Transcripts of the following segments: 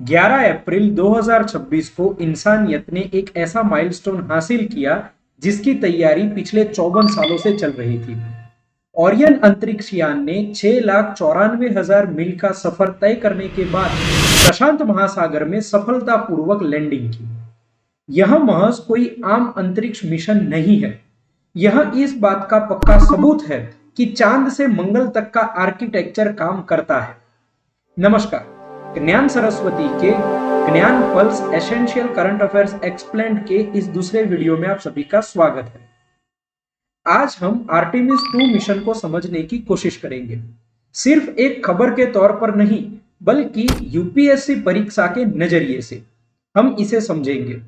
11 अप्रैल 2026 को इंसानियत ने एक ऐसा माइलस्टोन हासिल किया जिसकी तैयारी पिछले 54 सालों से चल रही थी। ओरियन अंतरिक्ष यान ने 6,94,000 मील का सफर तय करने के बाद प्रशांत महासागर में सफलतापूर्वक लैंडिंग की। यह महज कोई आम अंतरिक्ष मिशन नहीं है, यह इस बात का पक्का सबूत है कि चांद से मंगल तक का आर्किटेक्चर काम करता है। नमस्कार, ज्ञान सरस्वती के ज्ञान pulse essential current affairs explained के इस दूसरे वीडियो में आप सभी का स्वागत है। आज हम आर्टेमिस 2 मिशन को समझने की कोशिश करेंगे, सिर्फ एक खबर के तौर पर नहीं बल्कि यूपीएससी परीक्षा के नजरिए से हम इसे समझेंगे।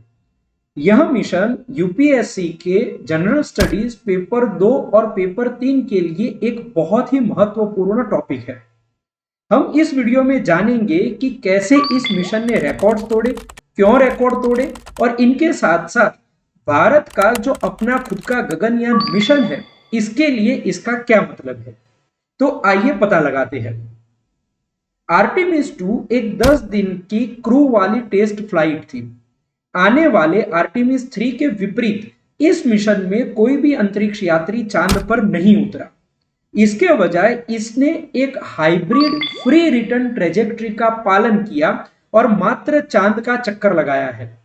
यह मिशन यूपीएससी के जनरल स्टडीज पेपर 2 और पेपर 3 के लिए एक बहुत ही महत्वपूर्ण टॉपिक है। हम इस वीडियो में जानेंगे कि कैसे इस मिशन ने रिकॉर्ड तोड़े, क्यों रिकॉर्ड तोड़े और इनके साथ साथ भारत का जो अपना खुद का गगनयान मिशन है इसके लिए इसका क्या मतलब है। तो आइए पता लगाते हैं। आर्टेमिस 2 एक 10 दिन की क्रू वाली टेस्ट फ्लाइट थी। आने वाले आर्टेमिस 3 के विपरीत इस मिशन में कोई भी अंतरिक्ष यात्री चांद पर नहीं उतरा। इसके बजाय इसने एक हाइब्रिड फ्री रिटर्न ट्रेजेक्ट्री का पालन किया और मात्र चांद का चक्कर लगाया है।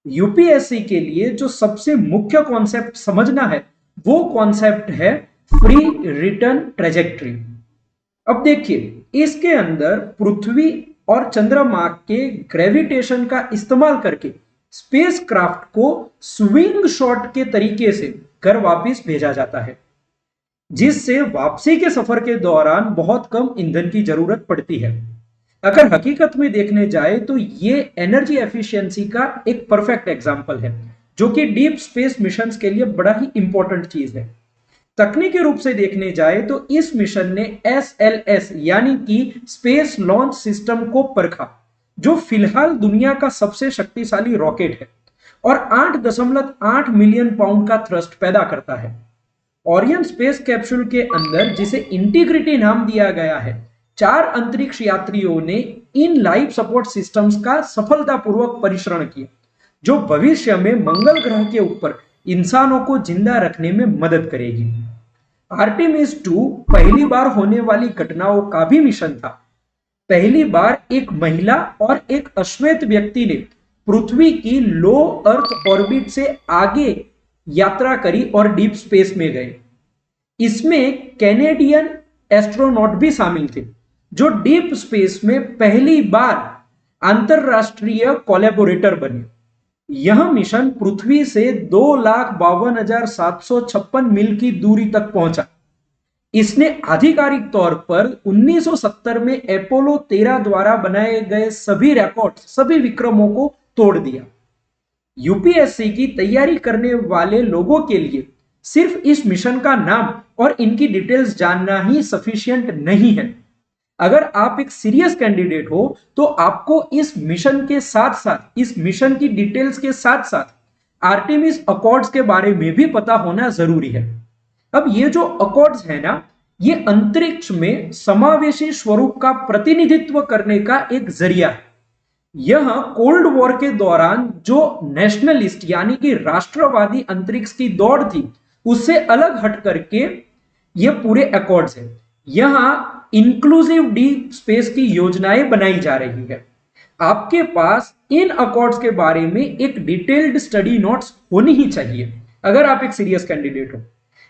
यूपीएससी के लिए जो सबसे मुख्य कॉन्सेप्ट समझना है वो कॉन्सेप्ट है फ्री रिटर्न ट्रेजेक्ट्री। अब देखिए, इसके अंदर पृथ्वी और चंद्रमा के ग्रेविटेशन का इस्तेमाल करके स्पेसक्राफ्ट को स्विंग शॉट के तरीके से घर वापस भेजा जाता है, जिससे वापसी के सफर के दौरान बहुत कम ईंधन की जरूरत पड़ती है। अगर हकीकत में देखने जाए तो ये एनर्जी एफिशिएंसी का एक परफेक्ट एग्जांपल है, जो कि डीप स्पेस मिशंस के लिए बड़ा ही इंपॉर्टेंट चीज है। तकनीकी रूप से देखने जाए तो इस मिशन ने एसएलएस यानी कि स्पेस लॉन्च सिस्टम को परखा, जो फिलहाल दुनिया का सबसे शक्तिशाली रॉकेट है और 8.8 मिलियन पाउंड का थ्रस्ट पैदा करता है। ओरियन स्पेस कैप्सूल के अंदर, जिसे इंटीग्रिटी नाम दिया गया है, 4 अंतरिक्ष यात्रियों ने इन लाइफ सपोर्ट सिस्टम्स का सफलतापूर्वक परीक्षण किया, जो भविष्य में मंगल ग्रह के ऊपर इंसानों को जिंदा रखने में मदद करेगी। आर्टेमिस 2 पहली बार होने वाली घटनाओं का भी मिशन था। पहली बार एक महिला और एक अश्वेत व्यक्ति ने पृथ्वी की लो अर्थ ऑर्बिट से आगे यात्रा करी और डीप स्पेस में गए। इसमें कैनेडियन एस्ट्रोनॉट भी शामिल थे, जो डीप स्पेस में पहली बार अंतरराष्ट्रीय कोलैबोरेटर बने। यह मिशन पृथ्वी से 2,52,756 मील की दूरी तक पहुंचा। इसने आधिकारिक तौर पर 1970 में अपोलो 13 द्वारा बनाए गए सभी रिकॉर्ड, सभी विक्रमों को तोड़ दिया। यूपीएससी की तैयारी करने वाले लोगों के लिए सिर्फ इस मिशन का नाम और इनकी डिटेल्स जानना ही सफिशिएंट नहीं है। अगर आप एक सीरियस कैंडिडेट हो तो आपको इस मिशन के साथ साथ, इस मिशन की डिटेल्स के साथ साथ आर्टेमिस अकॉर्ड्स के बारे में भी पता होना जरूरी है। अब ये जो अकॉर्ड्स है ना, ये अंतरिक्ष में समावेशी स्वरूप का प्रतिनिधित्व करने का एक जरिया है। यह कोल्ड वॉर के दौरान जो नेशनलिस्ट यानी कि राष्ट्रवादी अंतरिक्ष की दौड़ थी, उससे अलग हट करके ये पूरे अकॉर्ड्स हैं। यहां इंक्लूसिव डीप स्पेस की योजनाएं बनाई जा रही है। आपके पास इन अकॉर्ड्स के बारे में एक डिटेल्ड स्टडी नोट्स होनी ही चाहिए अगर आप एक सीरियस कैंडिडेट हो।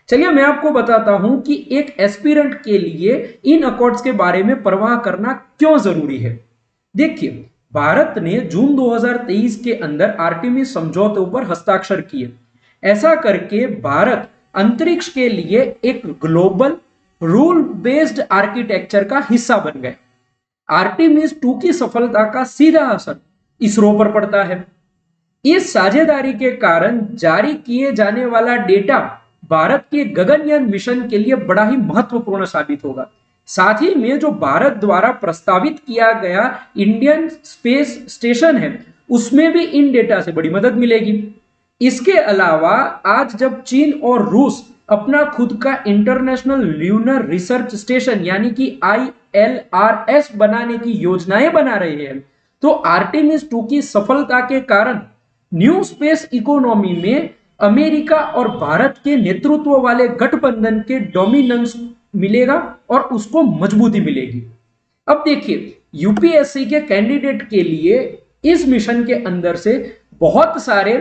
चलिए मैं आपको बताता हूं कि एक एस्पिरेंट के लिए इन अकॉर्ड्स के बारे में परवाह करना क्यों जरूरी है। देखिए, भारत ने जून 2023 के अंदर आर्टेमिस समझौतों पर हस्ताक्षर किए। ऐसा करके भारत अंतरिक्ष के लिए एक ग्लोबल रूल बेस्ड आर्किटेक्चर का हिस्सा बन गए। आर्टेमिस 2 की सफलता का सीधा असर इसरो पर पड़ता है। इस साझेदारी के कारण जारी किए जाने वाला डेटा भारत के गगनयान मिशन के लिए बड़ा ही महत्वपूर्ण साबित होगा। साथ ही में जो भारत द्वारा प्रस्तावित किया गया इंडियन स्पेस स्टेशन है, उसमें भी इन डेटा से बड़ी मदद मिलेगी। इसके अलावा आज जब चीन और रूस अपना खुद का इंटरनेशनल ल्यूनर रिसर्च स्टेशन यानी कि ILRS बनाने की योजनाएं बना रहे हैं, तो आर्टेमिस 2 की सफलता के कारण न्यू स्पेस इकोनॉमी में अमेरिका और भारत के नेतृत्व वाले गठबंधन के डोमिनेंस मिलेगा और उसको मजबूती मिलेगी। अब देखिए, यूपीएससी के कैंडिडेट के लिए इस मिशन के अंदर से बहुत सारे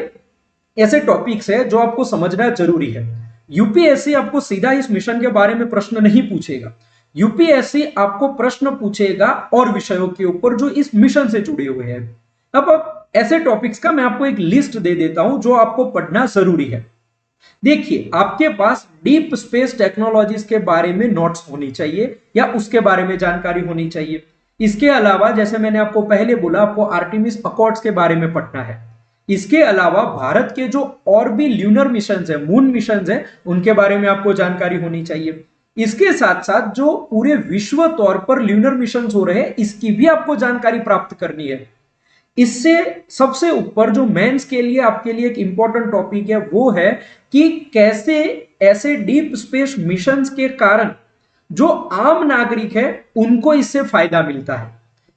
ऐसे टॉपिक्स है जो आपको समझना जरूरी है। यूपीएससी आपको सीधा इस मिशन के बारे में प्रश्न नहीं पूछेगा, यूपीएससी आपको प्रश्न पूछेगा और विषयों के ऊपर जो इस मिशन से जुड़े हुए हैं। अब ऐसे टॉपिक्स का मैं आपको एक लिस्ट दे देता हूं जो आपको पढ़ना जरूरी है। देखिए, आपके पास डीप स्पेस टेक्नोलॉजीज के बारे में नोट्स होनी चाहिए या उसके बारे में जानकारी होनी चाहिए। इसके अलावा जैसे मैंने आपको पहले बोला, आपको आर्टेमिस अकॉर्ड्स के बारे में पढ़ना है। इसके अलावा भारत के जो और भी ल्यूनर मिशंस है, मून मिशंस है, उनके बारे में आपको जानकारी होनी चाहिए। इसके साथ साथ जो पूरे विश्व तौर पर ल्यूनर मिशंस हो रहे हैं, इसकी भी आपको जानकारी प्राप्त करनी है। इससे सबसे ऊपर जो मेंस के लिए आपके लिए एक इंपॉर्टेंट टॉपिक है वो है कि कैसे ऐसे डीप स्पेस मिशंस के कारण जो आम नागरिक है उनको इससे फायदा मिलता है।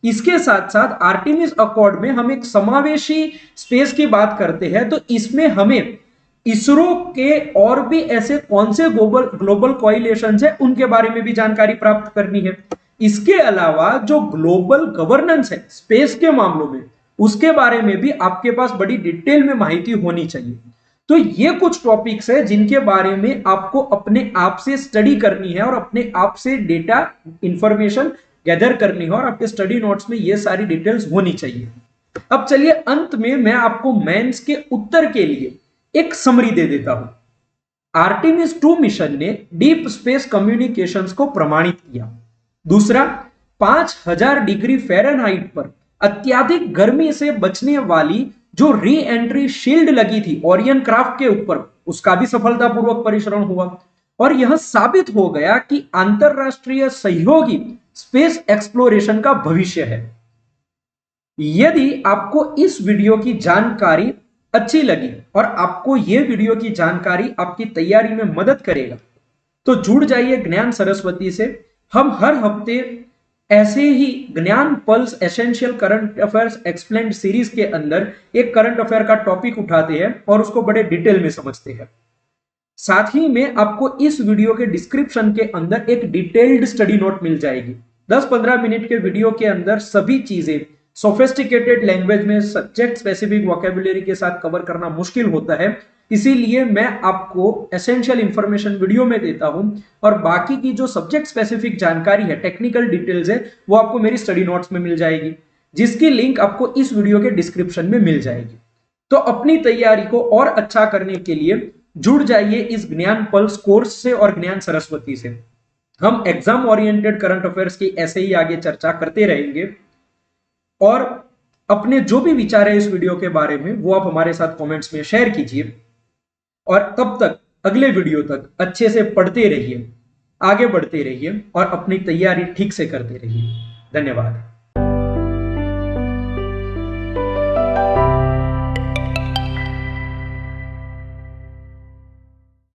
इसके साथ साथ आर्टेमिस अकॉर्ड में हम एक समावेशी स्पेस की बात करते हैं, तो इसमें हमें इसरो के और भी ऐसे कौन से ग्लोबल कोएलिशंस है उनके बारे में भी जानकारी प्राप्त करनी है। इसके अलावा जो ग्लोबल गवर्नेंस है स्पेस के मामलों में, उसके बारे में भी आपके पास बड़ी डिटेल में माहिती होनी चाहिए। तो ये कुछ टॉपिक्स है जिनके बारे में आपको अपने आप से स्टडी करनी है और अपने आप से डेटा इंफॉर्मेशन गैदर करनी है और आपके स्टडी नोट्स में ये सारी डिटेल्स होनी चाहिए। अब चलिए अंत में मैं आपको मेंस के उत्तर के लिए एक समरी दे देता हूं। आर्टेमिस 2 मिशन ने डीप स्पेस कम्युनिकेशंस को प्रमाणित किया। दूसरा, 5000 डिग्री फ़ारेनहाइट पर अत्याधिक गर्मी से बचने वाली जो री एंट्री शील्ड लगी थी ओरियन क्राफ्ट के ऊपर, उसका भी सफलतापूर्वक परीक्षण हुआ और यह साबित हो गया कि अंतरराष्ट्रीय सहयोगी स्पेस एक्सप्लोरेशन का भविष्य है। यदि आपको इस वीडियो की जानकारी अच्छी लगी और आपको यह वीडियो की जानकारी आपकी तैयारी में मदद करेगा तो जुड़ जाइए ज्ञान सरस्वती से। हम हर हफ्ते ऐसे ही ज्ञान pulse essential current affairs explained series के अंदर एक करंट अफेयर का टॉपिक उठाते हैं और उसको बड़े डिटेल में समझते हैं। साथ ही में आपको इस वीडियो के डिस्क्रिप्शन के अंदर एक डिटेल्ड स्टडी नोट मिल जाएगी। 10-15 मिनट के वीडियो के अंदर सभी चीजें सोफिस्टिकेटेड लैंग्वेज में सब्जेक्ट स्पेसिफिक वोकैबुलरी के साथ कवर करना मुश्किल होता है, इसीलिए मैं आपको एसेंशियल इंफॉर्मेशन वीडियो में देता हूं और बाकी की जो सब्जेक्ट स्पेसिफिक जानकारी है, टेक्निकल डिटेल्स है, वो आपको मेरी स्टडी नोट्स में मिल जाएगी, जिसकी लिंक आपको इस वीडियो के डिस्क्रिप्शन में मिल जाएगी। तो अपनी तैयारी को और अच्छा करने के लिए जुड़ जाइए इस ज्ञान पल्स कोर्स से और ज्ञान सरस्वती से। हम एग्जाम ओरिएंटेड करंट अफेयर्स की ऐसे ही आगे चर्चा करते रहेंगे और अपने जो भी विचार है इस वीडियो के बारे में वो आप हमारे साथ कमेंट्स में शेयर कीजिए और तब तक अगले वीडियो तक अच्छे से पढ़ते रहिए, आगे बढ़ते रहिए और अपनी तैयारी ठीक से करते रहिए। धन्यवाद।